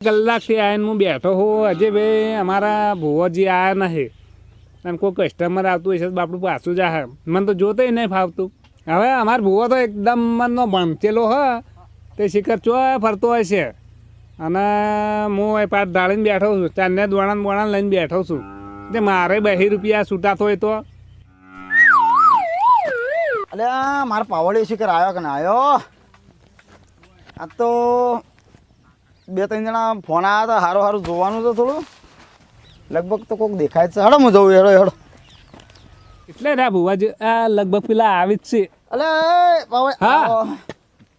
કલાકથી આવીને હું બેઠો હું હજી ભાઈ અમારા ભુવાજી આવ્યા નહીં અને કોઈ કસ્ટમર આવતું હશે બાપડું પાછું જ આવે મને તો જોતોય નહીં ફાવતું. હવે અમારા ભુવો તો એકદમ મનનો ભણચેલો હ તે શિખર ચો ફરતો હશે અને હું એ પાછ ઢાળીને બેઠો છું ચારને દોણા લઈને બેઠો છું તે મારે 2 રૂપિયા છૂટાતો હોય તો અલે મારા પાવડી શિખર આવ્યો કે ના આવ્યો? આ તો 2-3 જણા ફોન આવ્યા હતા. સારું જોવાનું તો થોડું લગભગ તો કોઈક દેખાય છે. હેડો હું જવું હેડો. એટલે રા ભુવાજી આ લગભગ પેલા આવી જ છે. અલે પાવડી હા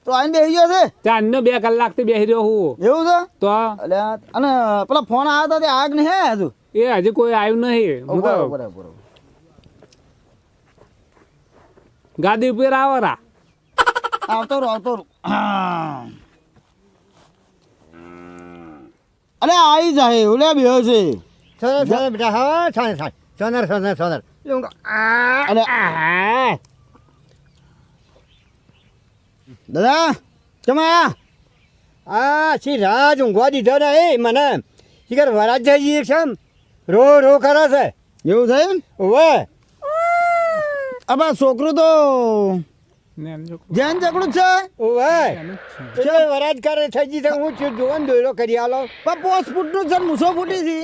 તો આઈને બેસી ગયો છે. ચારનો 2 કલાકથી બેસી રહ્યો હું. એવું છે? તો અલે અને પેલા ફોન આવ્યા હતા તે આગ નહીં હજુ? એ હજી કોઈ આવ્યું નહીં. બરાબર ગાદી ઉપર આવો રા. આવતો રહું. અલે આવી જાય ઓલે બેહો છે. બેટા હા સોનર અલે દાદા કેમ આયા? આ સી રાજ ઊંઘવા દીધો ને એ મને શિખર વરાજ થઈ છે રો કરે છે. એવું છે એમ? ઓવે અબા છોકરું તો જેન ચકડું જ છે. ઓવે ચલો વરાજ કરે થઈ છે. હું છું જોવાનું દોયરો કરી આલો પણ 5 ફૂટનું છે મૂસો ફૂટી છે.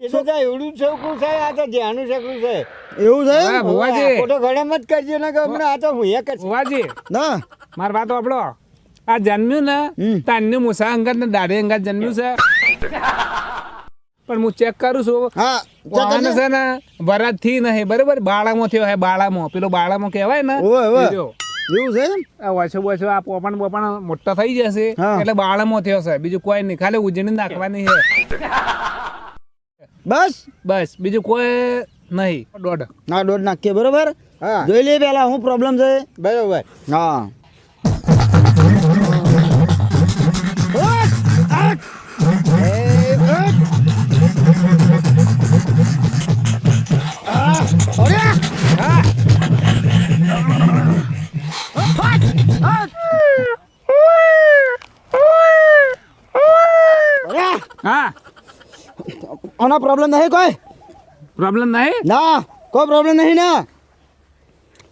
એ તો ત્યાં એવડું છોકરું છે. આ તો ધ્યાનું છોકરું છે. એવું છે એમ? હા, ભુવાજી. ખોટો ઘણા મત કરજો ને કે હમણાં આ તો હું એક જ ભુવાજી ના મારી વાત આપણો આ જન્મ્યું ને તાન્યું મુસા અંગત ને દાઢી અંગત જન્મ્યું છે પણ હું ચેક કરું છું હા વાહન છે ને વરાજ થી નહીં બરાબર બાળામાં થયો હે બાળામાં પેલો બાળામાં કહેવાય ને ઓવે એ રહ્યો. એવું છે એમ? આ ઓછો આ પોપણ મોટો થઈ જશે હા. એટલે બાળામાં થયો છે બીજું કોઈ નહીં ખાલી ઉજળી નાખવાની છે બસ બીજું કોઈ નહીં. દોઢ ના દોઢ નાખીએ બરોબર. હા જોઈ લઈએ પેલા શું પ્રોબ્લેમ છે. બરોબર. હા હા આનો પ્રોબ્લેમ નહીં કોઈ? પ્રોબ્લેમ નહીં. ના કોઈ પ્રોબ્લેમ નહીં ને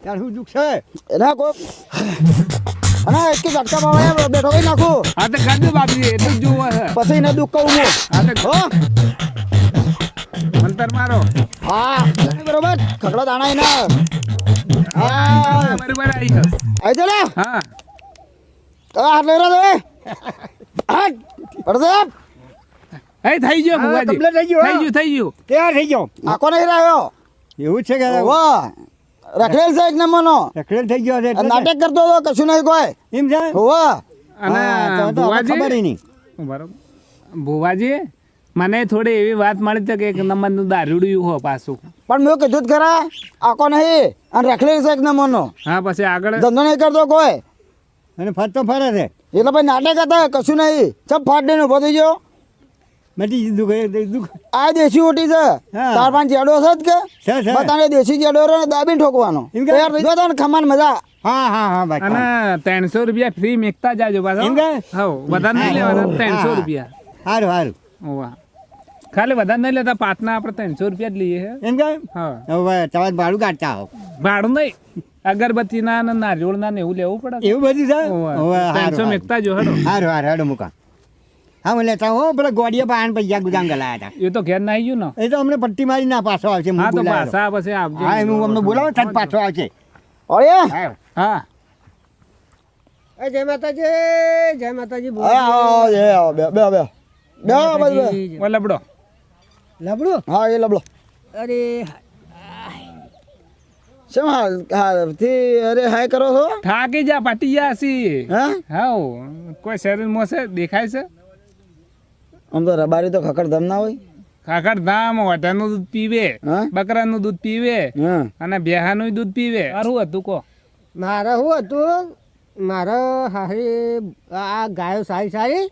ત્યાં શું દુઃખ છે? એના કોઈ અને એક ઝટકા પાવડે બેઠો કરી નાખું હા તો કાઢજો બાપજી એટલું જ જોવું છે. પછી એને દુઃખ કહું હું. હા તો હો મંતર મારો. હા બરોબર ખકડો દાણા એના હા બરાબર આવી છે. આવી જો લે હા હાથ લઈ રહ્યો હવે હાથ પડદે એ થઈ ગયો હા, ભુવાજી complete થઈ ગયું, થઈ ગયું તૈયાર થઈ ગયો. આખો નહીં રહ્યો. એવું છે કે વાહ રખડેલ છે એક નંબરનો. રખડેલ થઈ ગયો છે એટલે નાટક કરતો હતો કશું નહીં કોઈ. એમ છે. વાહ અને હા, તો હવે ખબર ભુવાજી નહીં. બરાબર ભુવાજી મને થોડી એવી વાત મળી છે કે 1 નંબરનું દારૂડિયું હો પાછું. પણ મેં કીધું જ ખરા આખો નહીં અને રખડેલ છે એક નંબરનો. હા પછી આગળ ધંધો નહીં કરતો કોઈ અને ફરતો ફરે છે. એટલે ભાઈ નાટક હતા કશું નહીં. ચપ ફાટ દઈને ઉભો થઈ ગયો. મટી દુઃખ આ દેશી ઓટી છે. હા. 4-5 જેડો છે જ કે છે. બતાને દેશી જેડો રહ્યો ને દાબીને ઠોકવાનો. એમ કે? તૈયાર થઈ ગયો ને ખમાન મજા. હા ભાઈ અને 300 રૂપિયા ફ્રી મેકતા જાજો પાછો. એમ કે? હવ વધારે નહીં લેવાના 300 રૂપિયા. સારું ઓવા ખાલી વધારે નહીં લેતા પાટના આપણે 300 રૂપિયા જ લઈએ છે. એમ કે હા હવે તમારે ભાડું કાઢતા આવો ભાડું નહીં અગરબત્તીના ને નારિયોળના ને એવું લેવું પડે. એવું બધું છે. ઓવા. હવે 300 મેકતા જો હેડો. સારું હેડો મૂકા. હા હું લેતા હો પેલા ગોડીએ પાન પૈસા ગુદામ ગલાયા હતા. એ તો ઘેર ના આવી ગયું ને. એ તો અમને પટ્ટી મારી ના પાછો આવશે. હું હા તો બોલાવ્યો. પાછા પછી આપજો. હા હું અમને બોલાવો તરત પાછો આવશે. ઓય હા જય માતાજી જય માતાજી. આવો જે આવો બે બે બે બે આવો બધું બે. ઓ લબડો લબડું. હા એ લબડો અરે શેમ હાલ થી અરે હાય કરો છો? થાકી જા પાટી જા સી. હા હાઉ કોઈ શરીરમાં છે દેખાય છે આમ તો રબારી તો ખકડ ધમ ના હોય. ખાખર ધામ વાટાનું દૂધ પીવે હા? બકરાનું દૂધ પીવે હા અને બેહાનું દૂધ પીવે. સારું હતું કો મારે શું હતું મારે હારી આ ગાયો સારી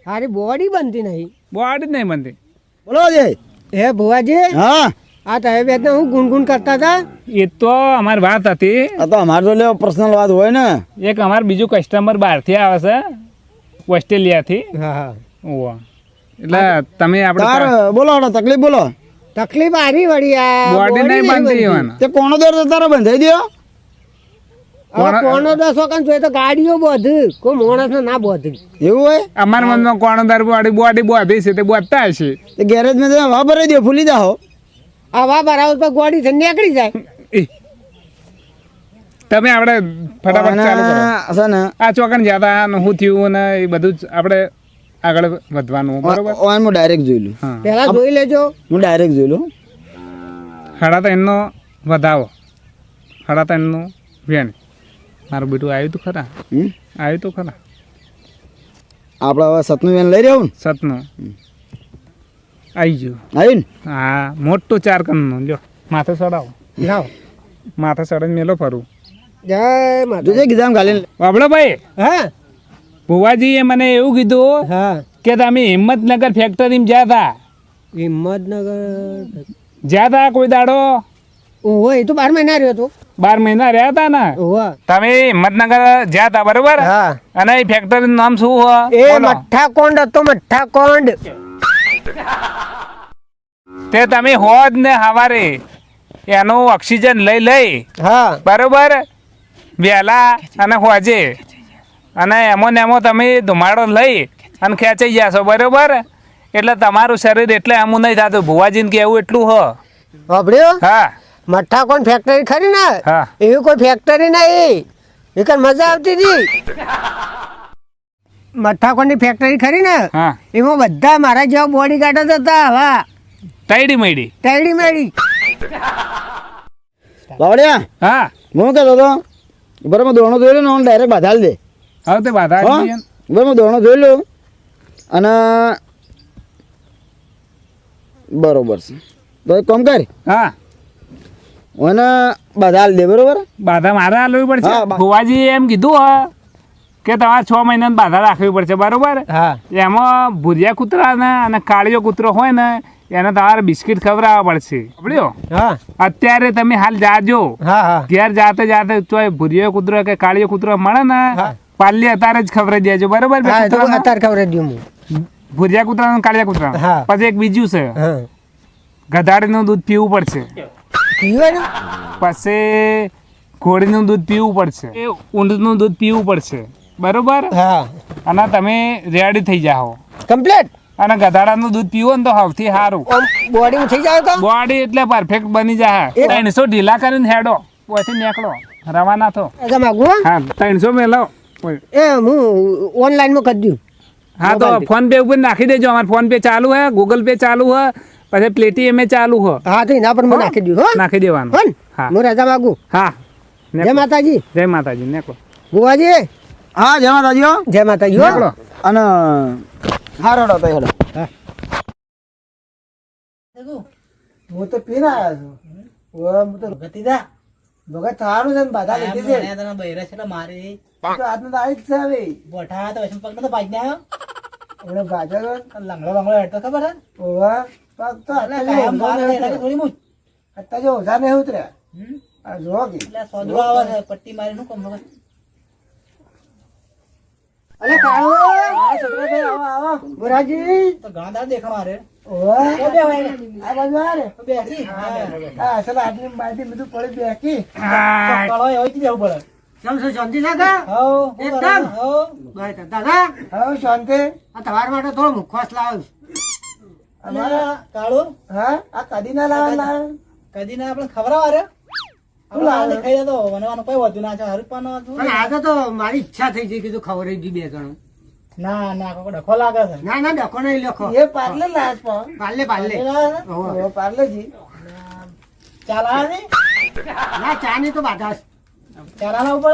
હારી બોડી બનતી નહીં. બોડી જ નહીં બનતી. બોલો જે હે ભુવાજી હા આ તમે બે હું ગુનગુન કરતા હતા. એ તો અમારી વાત હતી. આ તો અમારે તો લેવો પર્સનલ વાત હોય ને. એક અમારે બીજું કસ્ટમર બહારથી આવે છે ઓસ્ટ્રેલિયાથી હા હા ઓવા એટલે તમે તાર આપણે બોલો હડો તકલીફ બોલો તકલીફ આરી વળી આ બોડી નહીં બાંધી બનતી. તે કોણો દર તારે બંધાઈ દો હવે કોનો 10 વખત જોઈએ તો ગાડીઓ બધી કોઈ માણસ ને ના બધી એવું હોય અમારા મનમાં કોણ દર બોડી બોધી છે તે બોધતા હશે તે ગેરેજ માં તમે વા ભરાઈ દો ફૂલી જાઓ હવા બરાબર તો ગોડી થઈ નીકળી જાય એ. તમે આપણે ફટાફટ ચાલુ કરો છે ને આ ચોકન જ્યાદા ને શું થયું ને એ બધું જ આપણે આગળ વધવાનું બરોબર ઓન હું ડાયરેક્ટ જોઈ લઉં હા પેલા જોઈ લેજો હું ડાયરેક્ટ જોઈ લઉં સાડા ત્રણનો વધાવો સાડા ત્રણનું વેણ મારું બેટું આવ્યું તું ખરા હમ? આવ્યું તું ખરા આપણે હવે સતનું વેન લઈ રહ્યું સતનું આવી ગયું ને આવ્યું ને હા મોટું 4 કનનું લ્યો માથે ચડાવો લાવ માથે ચડીને મેલો ફરું જય માતા જોજે ગીધામ ઘાલીને બાબલો ભાઈ હા ભુવાજીએ મને એવું કીધું હા કે તમે હિંમતનગર ફેક્ટરીમાં જ્યાં હતા હિંમતનગર જ્યાં હતા કોઈ દાડો ઓહો એ તો 12 મહિના રહ્યો તો 12 મહિના રહ્યા હતા ને ઓહો તમે હિંમતનગર જ્યાં હતા બરોબર હા અને એ ફેક્ટરીનું નામ શું હોય એ બોલો. મઠ્ઠા કોંડ હતો મઠ્ઠા કોંડ તે તમે હોજ ને હવારે એનું ઓક્સિજન લઈ હા બરોબર વહેલા અને હોજે અને એમાં ને એમાં તમે ધુમાડો લઈ અને ખેંચાઈ જશો બરોબર એટલે તમારું શરીર એટલે આમું નહીં થતું ભુવાજીને કેવું એટલું હ વાપર્યો હા મઠ્ઠા કોણ ફેક્ટરી ખરી ને હા એવી કોઈ ફેક્ટરી નહીં એ કઈ મજા આવતી હતી મઠ્ઠા કોણની ફેક્ટરી ખરી ને હા એમાં બધા મારા જેવા બોડી ગાર્ડ જ હતા હા તૈડી મૈડી ટેડી મેડી બાવળિયા હા હું કહેતો હતો બરાબર દોણો જોઈ લો ને હું ડાયરેક્ટ બાધાલ દે હવે તે બાધા હા આવી ગઈ ને. બરાબર દોણો જોઈ લઉં અને બરોબર છે તો એક કામ કર હા મને બાધાલ દે બરોબર બાધા મારે હાલવી હા, પડશે બા- ભુવાજી એમ કીધું હ કે તમારે 6 મહિનાની બાધા રાખવી પડશે બરોબર હા એમાં ભૂરિયા કૂતરા ને અને કાળિયો કૂતરો હોય ને એને તમારે બિસ્કિટ ખવડાવવા પડશે સાંભળ્યો હા અત્યારે તમે હાલ જાજો હા હા ઘેર જાતે જાતે ચોય ભૂરિયો કૂતરો કે કાળિયો કૂતરો મળે ને હા. પાલી અત્યારે જ ખવડાવી દેજો બરોબર બે હા એ તો કૂતરાને? અત્યારે ખબર દઉં હું ભૂરિયા કૂતરા અને કાળિયા કૂતરા હા. પછી એક બીજું છે હા ગધાડીનું દૂધ પીવું પડશે પીવે ને પછી ઘોડીનું દૂધ પીવું પડશે એ ઊંટનું દૂધ પીવું પડશે બરોબર હા અને તમે રેડી થઈ જાઓ કમ્પ્લીટ અને ગધાડાનું દૂધ પીવો ને તો સૌથી સારું ઓમ બોડી થઈ જાય તો બોડી એટલે પરફેક્ટ બની જાય 300 ઢીલા કરીને હેડો પછી નીકળો રવાના થો અગા માગું હો? હા 300 મેલાવો એ હું ઓનલાઈનમાં કરી દઉં હા તો ફોન પે ઉપર નાખી દેજો અમારે ફોન પે ચાલુ હે ગૂગલ પે ચાલુ હે પછી પેટીએમ ચાલુ હે હા તો એના પર મને નાખી દઉં હો નાખી દેવાનું હો ને? હા હું રજા માગું હા જય માતાજી જય માતાજી નીકળો બુવાજી હા જય માતાજી હો. જય માતાજી હો. નીકળો અને હારો હડો તો હેડો હું તો પીને આવ્યો છું હું તો ભગત થવાનું છે ને બધા લીધી છે તો આજનો તો આવી જ છે હવે એનો ભાજર ઓવા પગ તો અત્યારે જો ઓછા નહીં ઉતર્યા આ જો કે અલે કાળો આ છોકરા ભાઈ આવો આવો બુરાજી ઓવા આ બાજુ આ રે હા અસલ આટલી બાલટી બધું પડી બેકી કેમ છો શાંતિ છે કા એકદમ બસ દાદા હા શાંતિ આ તમારા માટે થોડો મુખવાસ લાવ્યો છું. અમારા કાળો હા આ કદી ના લાવવા કદી ના આપણે ખવડાવા રે આપણે ખાઈ જતો વનવાનું કઈ વધુ ના છે હરપાનો પણ આજે તો મારી ઈચ્છા થઈ ગઈ કીધું ખવડાવી દી બે જણું ના ના કોઈ ડખો લાગે છે ના ના ડખો નહીં લખો એ પાર્લે લાસ પણ પાલે પાલે પેલા ઓ પાર્લે જી ચાલ આ ને ના ચા ની તો બાધા છે. ચાલાના ઉપર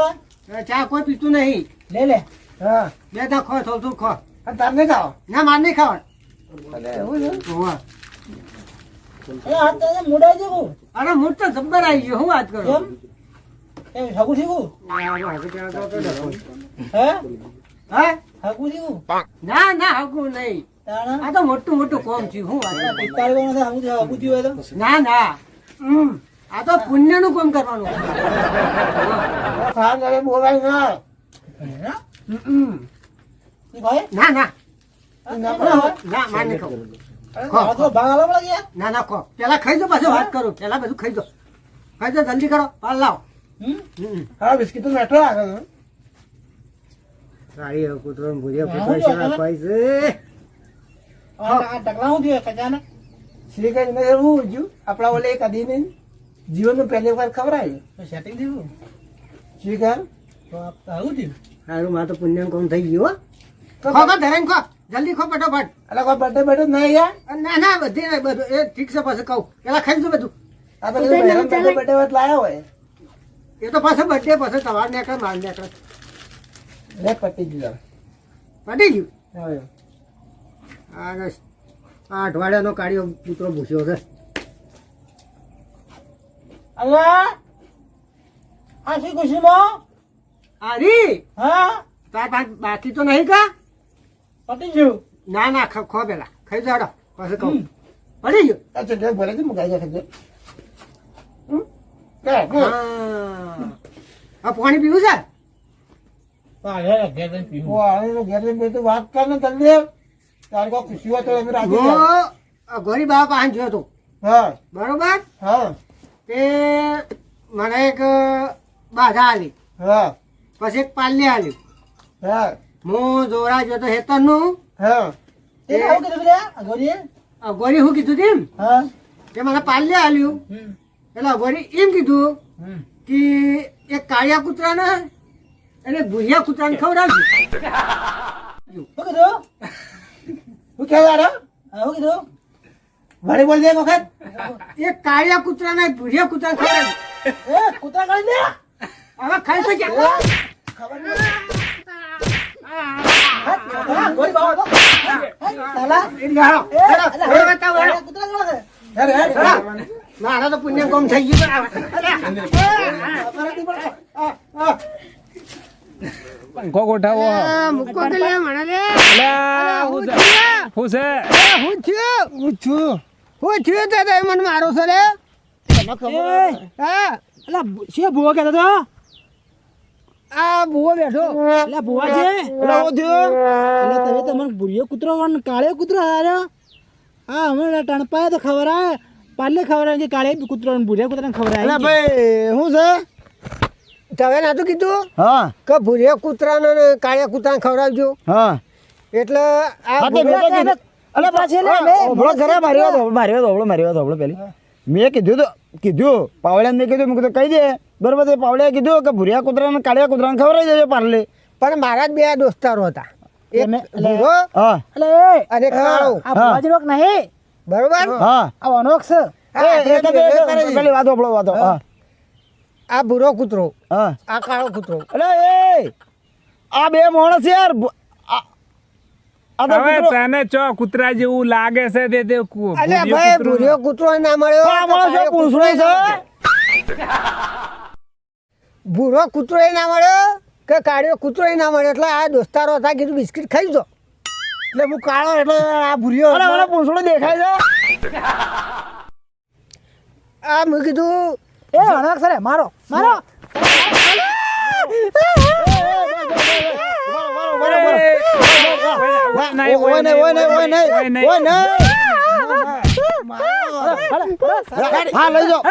ચા કોઈ પીતું નહીં લે લે હા બે દા ખો થોડું ખો અને તાર નહીં ખાઓ ના માર નહીં ખાવા એટલે એવું છે હોવા. એ આ તો મુડાઈ જવું અરે મૂળ તો જબ્બર આવી ગયો હું વાત કરું કેમ એ હગું થયું હે હે હગું થયું ના ના હગું નહીં તાણા આ તો મોટું મોટું કોમ છે હું વાત કરું. 45 નો હગું થયું હોય તો ના ના આ તો પુણ્ય નું કામ કરવાનું ખાન ગળે બોલાય ના હમ. ઈ ભાઈ ના ના ના ભાઈ ના માર નહીં ખાવું અરે મારા તો ભાગ આલો પડે યાર ના ના ખો પેલા ખાઈ દો પાછું વાત કરું પેલા બધું ખાઈ દો જલ્દી કરો પાલ લાવો હા બિસ્કિટ તો મેઠો આગળ સારી કૂતરો ભૂરિયા હા, કૂતરો હું છે ભાઈ છે આ ટકલા હું થયો ખજાના શ્રીકાંત ને એવું જ્યું આપણા ઓલે કદી નહીં જીવનમાં પહેલી વાર ખવડાય સેટિંગ થયું શ્રીકાંત તો આવું થયું સારું મારે તો પુણ્યમ કોમ થઈ ગયું હો ખો ધરેન ખો જલ્દી ખો ફટાફટ એટલે કોઈ બર્થડે બર્થડે નહીં યાર ના ના બધી નહીં બધું એ ઠીક છે પાછું કહું પેલા ખાઈ દો બધું આ તો બર્થડે બર્થડે વાત લાયા હોય એ તો પાછું બર્થડે પાછું તમારે નીકળે મારે નીકળે લે પટી ગયું પટી ગયું હવે આ અઠવાડિયાનો કાઢ્યો કૂતરો ભૂસ્યો છે અલ્લા આ શી ખુશીમાં આરી હા તાર પાંચ બાકી તો નહીં કા પતી ગયું ના ના ખો પેલા ખાઈ જાડો પાછું કહું પડી ગયું અચ્છા ડે ભરે છે મુકાઈ જાય છે આ પાણી પીવું છે પાછળ ઘેર જઈને પીવું ઓ આને ઘેર જઈને તો વાત કર ને જલ્દી તારે કોઈ ખુશી હોય તો એમ રાખી દે. હું ગોરી બાબા પાસે જોયો હતો હા બરોબર હા તે મને એક બાધા આલી હા પછી એક પાલ્ય આલી હા હું જોરા જોતો હેતરનું હા તે આવું કીધું લે ગોરીએ ગોરી શું કીધું તેમ હા તે મને પાલ્ય આલ્યું એટલે ગોરી એમ કીધું કે એક કાળિયા કૂતરાને અને ભૂરિયા કૂતરાને ખવડાવજો શું કીધું શું કહે યાર શું કીધું વળી બોલ દે એક વખત એક કાળિયા કૂતરાને ભૂરિયા કૂતરાને ખવડાવજો એ કૂતરા કાઢી દે હવે ખાઈ તો જા હા, ગોરી બાબા તો સાલા કૂતરા કાઢે હેડ હેડ મારા તો પુણ્ય કોમ થઈ ગયું પંખો ગોઠાવો મૂકો કે લે મને લે અલ્યા, હું છે? હું છે હું થયું તે મને મારો છે રે હા અલા શિયા ભૂવા કહેતો તો આ ભૂવો બેઠો અલા ભૂવા છે અલા ઓ થયો એટલે તમે તમને ભૂરિયો કૂતરો અને કાળિયો કૂતરો હાર્યો હા હમણાં ટણપાય તો ખબર આવે પાલે ખબર આવે કે કાળે કૂતરો અને ભૂરિયા કૂતરાને ખબર અલા આવે ભાઈ શું છે તમે નાતું કીધું હા કે ભૂરિયા કૂતરાને ને કાળિયા કૂતરાને ખવડાવજો હા એટલે આ હા તે મેં તો કીધું અલા પાછી ઓબળો ઘરે માર્યો તો પેલી મેં કીધું પાવડિયાને મેં કીધું કહી દે બરોબર તે પાવડિયા કીધું કે ભૂરિયા કૂતરાને કાળિયા કૂતરાને ખવડાવી દેજો પાર્લે પણ મારા જ બે દોસ્તારો હતા એક ભૂરો હા એટલે અને કાળો આ ભૂવાજી લોક નહીં બરોબર હા આ અનોખ છે પેલી વાતો હા આ ભૂરો કૂતરો હા આ કાળો કૂતરો અલે એ આ બે માણસ યાર આ તો હવે કૂતરો- તને ચો કૂતરા જેવું લાગે છે તે અલે ભૂરિયો ભાઈ કૂતરો ભૂરિયો કૂતરો ના મળ્યો આ માણસ કાળિયો પૂંછડો કૂતરો છે ભૂરો કૂતરો ના મળ્યો કે કાળિયો કૂતરો ના મળ્યો એટલે આ દોસ્તારો હતા કીધું બિસ્કિટ ખાઈ દો એટલે હું કાળો એટલે આ ભૂરિયો અરે મને પૂંછડો દેખાય છે આ મેં કીધું એ અનોખ છે રે મારો મારો હા લઈ જાઓ